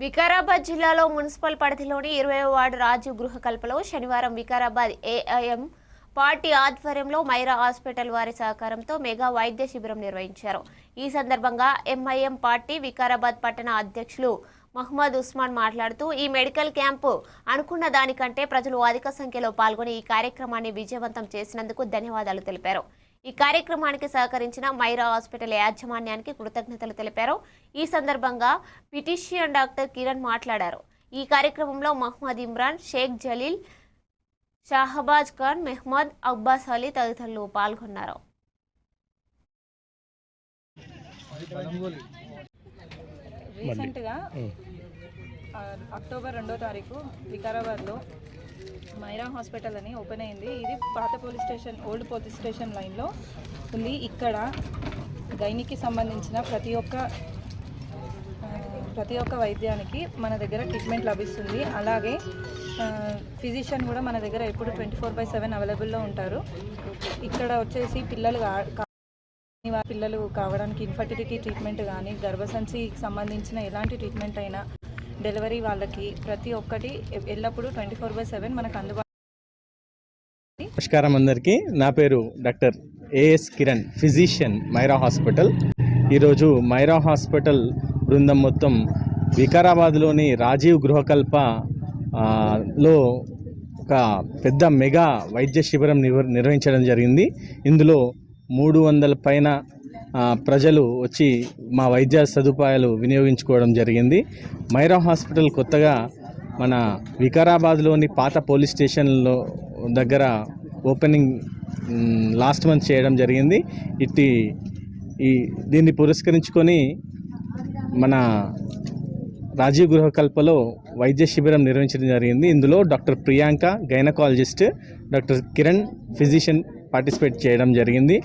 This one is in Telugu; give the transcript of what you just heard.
వికారాబాద్ జిల్లాలో మున్సిపల్ పరిధిలోని 20వ వార్డు రాజీవ్ గృహకల్పలో శనివారం వికారాబాద్ ఏఐఎం పార్టీ ఆధ్వర్యంలో మైరా హాస్పిటల్ వారి సహకారంతో మెగా వైద్య శిబిరం నిర్వహించారు. ఈ సందర్భంగా ఎంఐఎం పార్టీ వికారాబాద్ పట్టణ అధ్యక్షులు మహమ్మద్ ఉస్మాన్ మాట్లాడుతూ ఈ మెడికల్ క్యాంపు అనుకున్న దానికంటే ప్రజలు అధిక సంఖ్యలో పాల్గొని ఈ కార్యక్రమాన్ని విజయవంతం చేసినందుకు ధన్యవాదాలు తెలిపారు. ఈ కార్యక్రమానికి సహకరించిన మైరా హాస్పిటల్ యాజమాన్యానికి కృతజ్ఞతలు తెలిపారు. ఈ సందర్భంగా పిటిషియన్ డాక్టర్ కిరణ్ మాట్లాడారు. ఈ కార్యక్రమంలో మహమ్మద్ ఇమ్రాన్, షేక్ జలీల్, షాహబాజ్ ఖాన్, మెహమ్మద్ అబ్బాస్ అలీ తదితరులు పాల్గొన్నారు. రీసెంట్గా అక్టోబర్ 2వ తారీఖు వికారాబాద్లో మైరా హాస్పిటల్ అని ఓపెన్ అయింది. ఇది పాత police station, old police station లైన్లో ఉంది. ఇక్కడ గైనికి సంబంధించిన ప్రతి ఒక్క వైద్యానికి మన దగ్గర ట్రీట్మెంట్ లభిస్తుంది. అలాగే ఫిజిషియన్ కూడా మన దగ్గర ఎప్పుడు 24/7 అవైలబుల్లో ఉంటారు. ఇక్కడ వచ్చేసి పిల్లలు కావడానికి ఇన్ఫర్టిలిటీ ట్రీట్మెంట్ కానీ, గర్భసంచికి సంబంధించిన ఎలాంటి ట్రీట్మెంట్ అయినా, డెలివరీ వాళ్ళకి ప్రతి ఒక్కటి ఎల్లప్పుడూ 24/7 మనకు అందుబాటులో. నమస్కారం అందరికీ. నా పేరు doctor AS Kiran, physician, Myra hospital. ఈరోజు మైరా హాస్పిటల్ బృందం మొత్తం వికారాబాద్లోని రాజీవ్ గృహకల్ప లో ఒక పెద్ద మెగా వైద్య శిబిరం నిర్వహించడం జరిగింది. ఇందులో 300 పైన ప్రజలు వచ్చి మా వైద్య సదుపాయాలు వినియోగించుకోవడం జరిగింది. మైరా హాస్పిటల్ కొత్తగా మన వికారాబాద్లోని పాత పోలీస్ స్టేషన్లో దగ్గర ఓపెనింగ్ లాస్ట్ మంత్ చేయడం జరిగింది. దీన్ని పురస్కరించుకొని మన రాజీవ్ గృహకల్పలో వైద్య శిబిరం నిర్వహించడం జరిగింది. ఇందులో doctor Priyanka, gynaecologist, doctor Kiran, physician participate చేయడం జరిగింది.